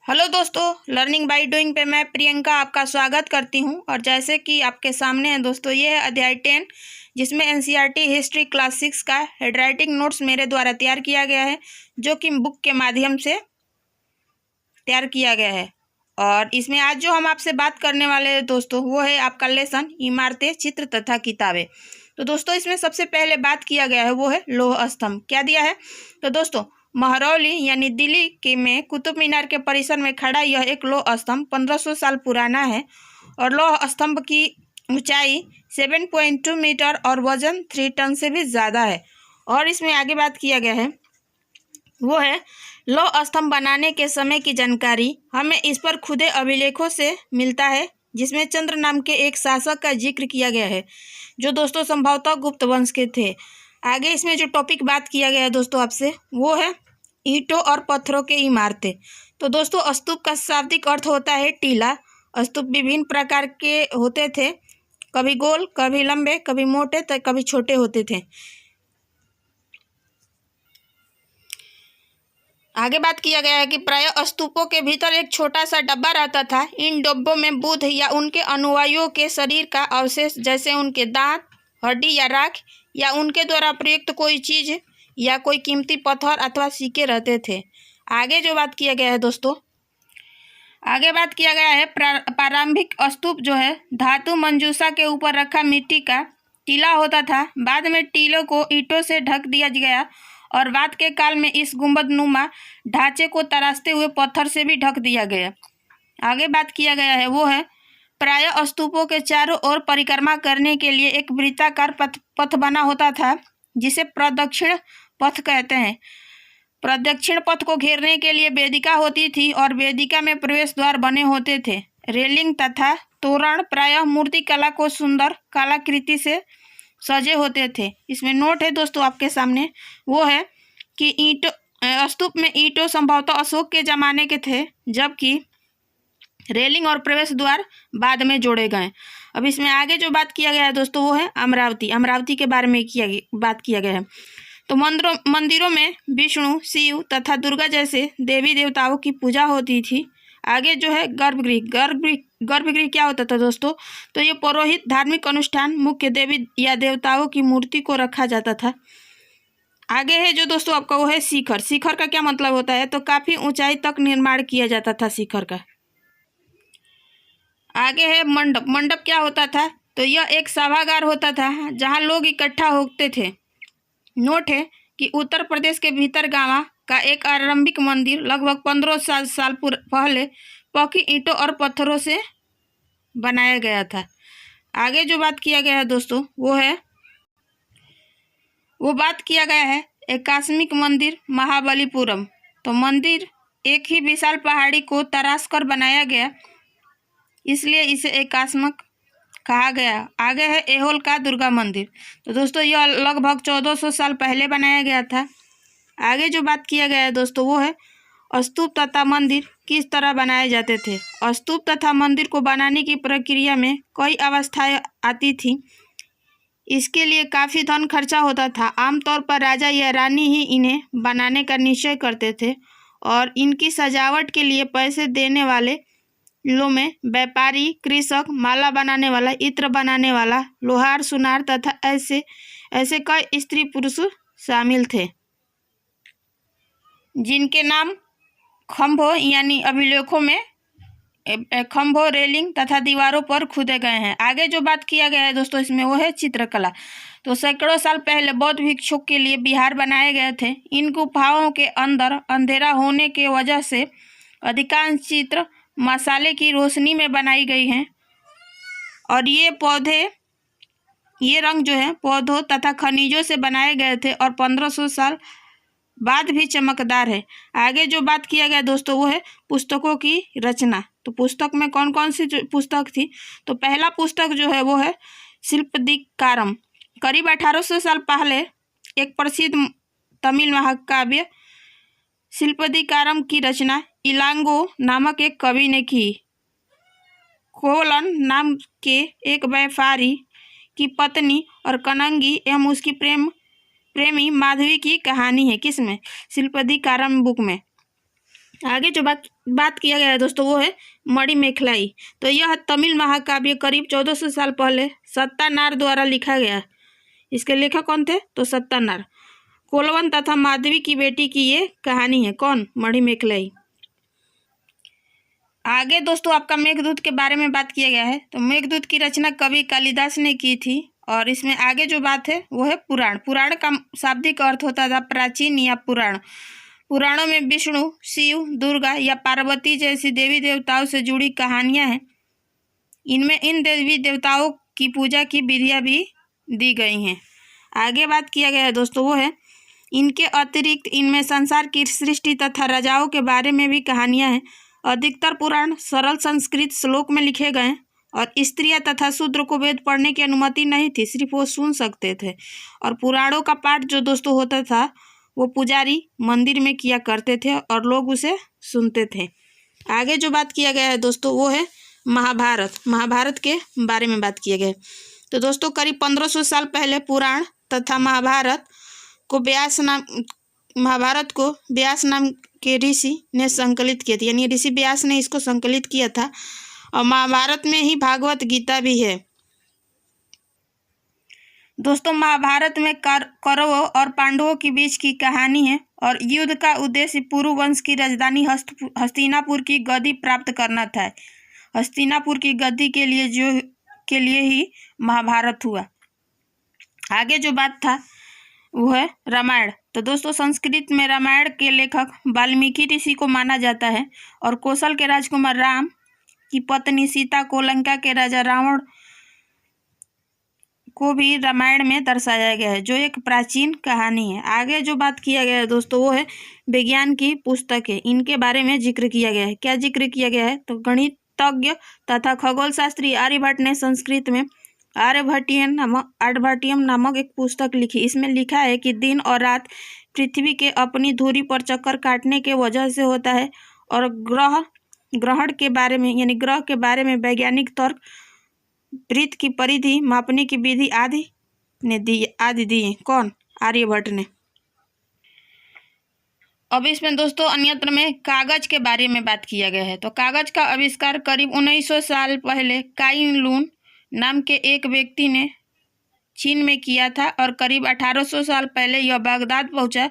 Hello दोस्तों, learning by doing पे मैं प्रियंका आपका स्वागत करती हूं। और जैसे कि आपके सामने है दोस्तों, ये है अध्याय 10 जिसमें एनसीईआरटी हिस्ट्री क्लास 6 का हैंडराइटिंग नोट्स मेरे द्वारा तैयार किया गया है, जो कि बुक के माध्यम से तैयार किया गया है। और इसमें आज जो हम आपसे बात करने वाले हैं दोस्तों, वो है आपका लेसन इमारतें, चित्र तथा किताबें। तो दोस्तों, इसमें सबसे पहले बात किया गया है वो है लौह स्तंभ। क्या दिया है तो दोस्तों, महरौली यानी दिल्ली के में कुतुब मीनार के परिसर में खड़ा यह एक लौह स्तंभ 1500 साल पुराना है। और लौह स्तंभ की ऊंचाई 7.2 मीटर और वजन 3 टन से भी ज़्यादा है। और इसमें आगे बात किया गया है वो है लौह स्तंभ बनाने के समय की जानकारी हमें इस पर खुदे अभिलेखों से मिलता है, जिसमें चंद्र नाम के एक शासक का जिक्र किया गया है, जो दोस्तों संभवतः गुप्त वंश के थे। आगे इसमें जो टॉपिक बात किया गया है दोस्तों आपसे, वो है ईंटों और पत्थरों के इमारतें। तो दोस्तों, स्तूप का शाब्दिक अर्थ होता है टीला। स्तूप विभिन्न प्रकार के होते थे, कभी गोल, कभी लंबे, कभी मोटे तो कभी छोटे होते थे। आगे बात किया गया है कि प्राय स्तूपों के भीतर एक छोटा सा डब्बा रहता था। इन डब्बों में बुद्ध या उनके अनुयायियों के शरीर का अवशेष, जैसे उनके दांत, हड्डी या राख, या उनके द्वारा प्रयुक्त कोई चीज या कोई कीमती पत्थर अथवा सिक्के रहते थे। आगे जो बात किया गया है दोस्तों, आगे बात किया गया है प्रारंभिक स्तूप जो है धातु मंजूषा के ऊपर रखा मिट्टी का टीला होता था। बाद में टीलों को ईंटों से ढक दिया गया और बाद के काल में इस गुंबदनुमा ढांचे को तराशते हुए पत्थर से भी ढक दिया गया। आगे बात किया गया है वो है प्राय स्तूपों के चारों ओर परिक्रमा करने के लिए एक वृत्ताकार पथ बना होता था, जिसे प्रदक्षिण पथ कहते हैं। प्रदक्षिण पथ को घेरने के लिए वेदिका होती थी और वेदिका में प्रवेश द्वार बने होते थे। रेलिंग तथा तोरण प्रायः मूर्तिकला को सुंदर कलाकृति से सजे होते थे। इसमें नोट है दोस्तों आपके सामने, वो है कि स्तूप में ईंटों संभवतः अशोक के जमाने के थे, जबकि रेलिंग और प्रवेश द्वार बाद में जोड़े गए। अब इसमें आगे जो बात किया गया है दोस्तों, वो है अमरावती के बारे में बात किया गया है। तो मंदिरों में विष्णु, शिव तथा दुर्गा जैसे देवी देवताओं की पूजा होती थी। आगे जो है गर्भगृह क्या होता था दोस्तों, तो ये पुरोहित धार्मिक अनुष्ठान मुख्य देवी या देवताओं की मूर्ति को रखा जाता था। आगे है जो दोस्तों आपका वो है शिखर। शिखर का क्या मतलब होता है, तो काफी ऊंचाई तक निर्माण किया जाता था शिखर का। आगे है मंडप क्या होता था, तो यह एक सभागार होता था जहां लोग इकट्ठा होते थे। नोट है कि उत्तर प्रदेश के भीतर गांवा का एक आरंभिक मंदिर लगभग 1500 साल पहले पक्की ईंटों और पत्थरों से बनाया गया था। आगे जो बात किया गया है दोस्तों, वो बात किया गया है एकास्मिक मंदिर महाबलीपुरम। तो मंदिर एक ही विशाल पहाड़ी को तराश कर बनाया गया, इसलिए इसे एकास्मक कहा गया। आगे है ऐहोल का दुर्गा मंदिर। तो दोस्तों, यह लगभग 1400 साल पहले बनाया गया था। आगे जो बात किया गया है दोस्तों, वो है स्तूप तथा मंदिर किस तरह बनाए जाते थे। स्तूप तथा मंदिर को बनाने की प्रक्रिया में कई अवस्थाएं आती थी। इसके लिए काफ़ी धन खर्चा होता था। आमतौर पर राजा या रानी ही इन्हें बनाने का निश्चय करते थे और इनकी सजावट के लिए पैसे देने वाले लो में व्यापारी, कृषक, माला बनाने वाला, इत्र बनाने वाला, लोहार, सुनार तथा ऐसे कई स्त्री पुरुष शामिल थे, जिनके नाम खंभों यानी अभिलेखों में खंभों, रेलिंग तथा दीवारों पर खुदे गए हैं। आगे जो बात किया गया है दोस्तों, इसमें वो है चित्रकला। तो सैकड़ों साल पहले बौद्ध भिक्षुक के लिए विहार बनाए गए थे। इन गुफाओं के अंदर अंधेरा होने के वजह से अधिकांश चित्र मसाले की रोशनी में बनाई गई हैं और ये रंग जो है पौधों तथा खनिजों से बनाए गए थे और 1500 साल बाद भी चमकदार है। आगे जो बात किया गया दोस्तों, वो है पुस्तकों की रचना। तो पुस्तक में कौन कौन सी पुस्तक थी, तो पहला पुस्तक जो है वो है शिल्पदिकारम। करीब 1800 साल पहले एक प्रसिद्ध तमिल महाकाव्य शिल्पदिकारम की रचना इलांगो नामक एक कवि ने की। कोवलन नाम के एक व्यापारी की पत्नी और कनंगी एवं उसकी प्रेमी माधवी की कहानी है। किसमें, शिल्पदिकारम बुक में। आगे जो बात किया गया है दोस्तों वो है मणिमेखलाई। तो यह तमिल महाकाव्य करीब 1400 साल पहले सत्तानार द्वारा लिखा गया। इसके लेखक कौन थे? तो सत्तानार। कोलवन तथा माधवी की बेटी की ये कहानी है। कौन? मणिमेखलाई। आगे दोस्तों आपका मेघदूत के बारे में बात किया गया है। तो मेघदूत की रचना कवि कालिदास ने की थी। और इसमें आगे जो बात है वो है पुराण। पुराण का शाब्दिक अर्थ होता था प्राचीन या पुराण। पुराणों में विष्णु, शिव, दुर्गा या पार्वती जैसी देवी देवताओं से जुड़ी कहानियां हैं। इनमें इन देवी देवताओं की पूजा की विधियां भी दी गई हैं। आगे बात किया गया है दोस्तों वो है इनके अतिरिक्त इनमें संसार की सृष्टि तथा राजाओं के बारे में भी कहानियां हैं। अधिकतर पुराण सरल संस्कृत श्लोक में लिखे गए और स्त्रियां तथा शूद्र को वेद पढ़ने की अनुमति नहीं थी, सिर्फ वो सुन सकते थे। और पुराणों का पाठ जो दोस्तों होता था वो पुजारी मंदिर में किया करते थे और लोग उसे सुनते थे। आगे जो बात किया गया है दोस्तों वो है महाभारत। महाभारत के बारे में बात किया गया है। तो दोस्तों करीब 1500 साल पहले पुराण तथा महाभारत को व्यास नाम के ऋषि ने संकलित किया था, यानी ऋषि व्यास ने इसको संकलित किया था। और महाभारत में ही भागवत गीता भी है। दोस्तों महाभारत में कौरवों और पांडवों के बीच की कहानी है और युद्ध का उद्देश्य पुरु वंश की राजधानी हस्तिनापुर की गद्दी प्राप्त करना था। हस्तिनापुर की गद्दी के लिए ही महाभारत हुआ। आगे जो बात था वो है रामायण। तो दोस्तों संस्कृत में रामायण के लेखक वाल्मीकि ऋषि को माना जाता है और कौशल के राजकुमार राम की पत्नी सीता को लंका के राजा रावण को भी रामायण में दर्शाया गया है, जो एक प्राचीन कहानी है। आगे जो बात किया गया है दोस्तों वो है विज्ञान की पुस्तकें। इनके बारे में जिक्र किया गया है। क्या जिक्र किया गया है? तो गणितज्ञ तथा खगोल शास्त्री आर्यभट्ट ने संस्कृत में आर्यभट्टियम नामक एक पुस्तक लिखी। इसमें लिखा है कि दिन और रात पृथ्वी के अपनी धुरी पर चक्कर काटने के वजह से होता है और ग्रहण के बारे में यानी ग्रह के बारे में वैज्ञानिक तर्क, वृत्त की परिधि मापने की विधि आदि दी। कौन? आर्यभट्ट ने। अब इसमें दोस्तों अन्यत्र में कागज के बारे में बात किया गया है। तो कागज का आविष्कार करीब 1900 साल पहले काई लुन नाम के एक व्यक्ति ने चीन में किया था और करीब 1800 साल पहले यह बगदाद पहुंचा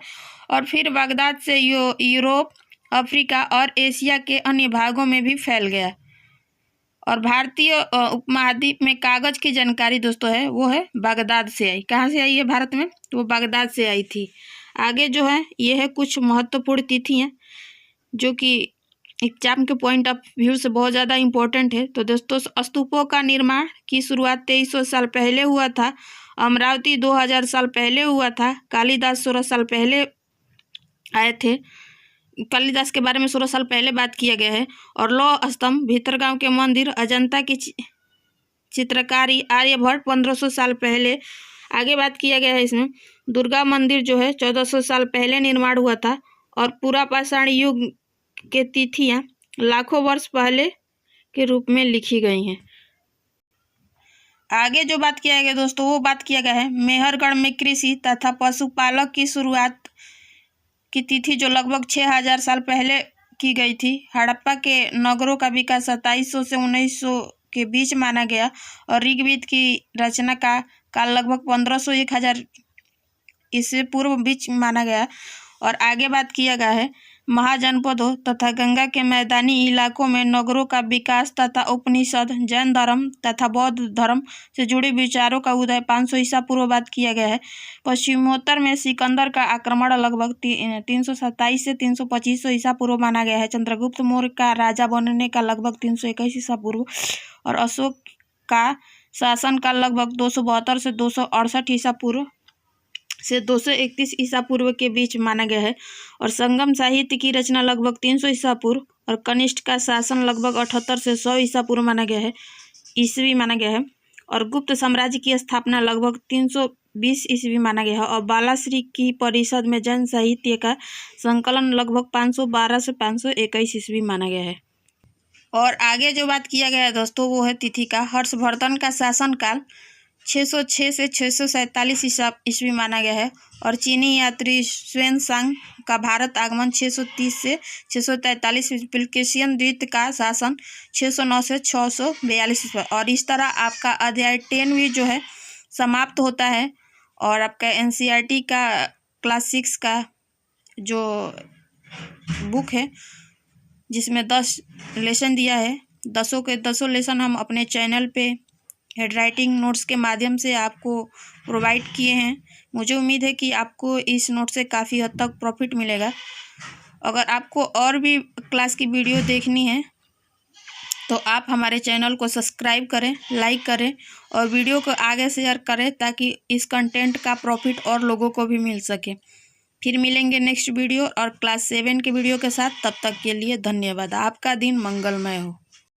और फिर बगदाद से यूरोप, अफ्रीका और एशिया के अन्य भागों में भी फैल गया। और भारतीय उपमहाद्वीप में कागज की जानकारी दोस्तों है वो है बगदाद से आई। कहाँ से आई है भारत में? तो वो बगदाद से आई थी। आगे जो है ये है कुछ महत्वपूर्ण तिथियाँ जो कि एग्जाम के पॉइंट ऑफ व्यू से बहुत ज़्यादा इम्पोर्टेंट है। तो दोस्तों स्तूपों का निर्माण की शुरुआत 2300 साल पहले हुआ था। अमरावती 2000 साल पहले हुआ था। कालिदास 16 साल पहले आए थे। कालिदास के बारे में 16 साल पहले बात किया गया है। और लौह स्तंभ, भीतरगांव के मंदिर, अजंता की चित्रकारी आर्यभट्ट 1500 साल पहले। आगे बात किया गया है इसमें दुर्गा मंदिर जो है 1400 साल पहले निर्माण हुआ था। और पूरा पाषाण युग के तिथियां लाखों वर्ष पहले के रूप में लिखी गई हैं। आगे जो बात किया गया दोस्तों वो बात किया गया है मेहरगढ़ में कृषि तथा पशुपालक की शुरुआत की तिथि जो लगभग 6000 साल पहले की गई थी। हड़प्पा के नगरों का विकास 2700 से 1900 के बीच माना गया और ऋग्वेद की रचना का काल लगभग 1500-1000 ईस्वी पूर्व बीच माना गया। और आगे बात किया गया है महाजनपदों तथा गंगा के मैदानी इलाकों में नगरों का विकास तथा उपनिषद, जैन धर्म तथा बौद्ध धर्म से जुड़े विचारों का उदय 500 ईसा पूर्व बात किया गया है। पश्चिमोत्तर में सिकंदर का आक्रमण लगभग 327 से 325 ईसा पूर्व माना गया है। चंद्रगुप्त मौर्य का राजा बनने का लगभग 321 ईसा पूर्व और अशोक का शासन काल लगभग 272 से 268 ईसा पूर्व से 231 ईसा पूर्व के बीच माना गया है। और संगम साहित्य की रचना लगभग 300 ईसा पूर्व और कनिष्ठ का शासन लगभग 78 से 100 ईसा पूर्व माना गया है, ईस्वी माना गया है। और गुप्त साम्राज्य की स्थापना लगभग 320 ईस्वी माना गया है। और बालाश्री की परिषद में जैन साहित्य का संकलन लगभग 512 से 521 ईस्वी माना गया है। और आगे जो बात किया गया है दोस्तों वो है तिथि का हर्षवर्धन का शासनकाल 606 से 647 ईस्वी माना गया है। और चीनी यात्री xuanzang का भारत आगमन 630 से 643 ईस्वी। पुलकेशियन द्वीप का शासन 609 से 642 ईस्वी। और इस तरह आपका अध्याय 10 भी जो है समाप्त होता है। और आपका NCERT का क्लास 6 का जो बुक है जिसमें 10 लेसन दिया है, 10 के 10 लेसन हम अपने चैनल पे हेडराइटिंग नोट्स के माध्यम से आपको प्रोवाइड किए हैं। मुझे उम्मीद है कि आपको इस नोट से काफ़ी हद तक प्रॉफिट मिलेगा। अगर आपको और भी क्लास की वीडियो देखनी है तो आप हमारे चैनल को सब्सक्राइब करें, लाइक करें और वीडियो को आगे शेयर करें ताकि इस कंटेंट का प्रॉफिट और लोगों को भी मिल सके। फिर मिलेंगे नेक्स्ट वीडियो और क्लास 7 के वीडियो के साथ। तब तक के लिए धन्यवाद। आपका दिन मंगलमय हो।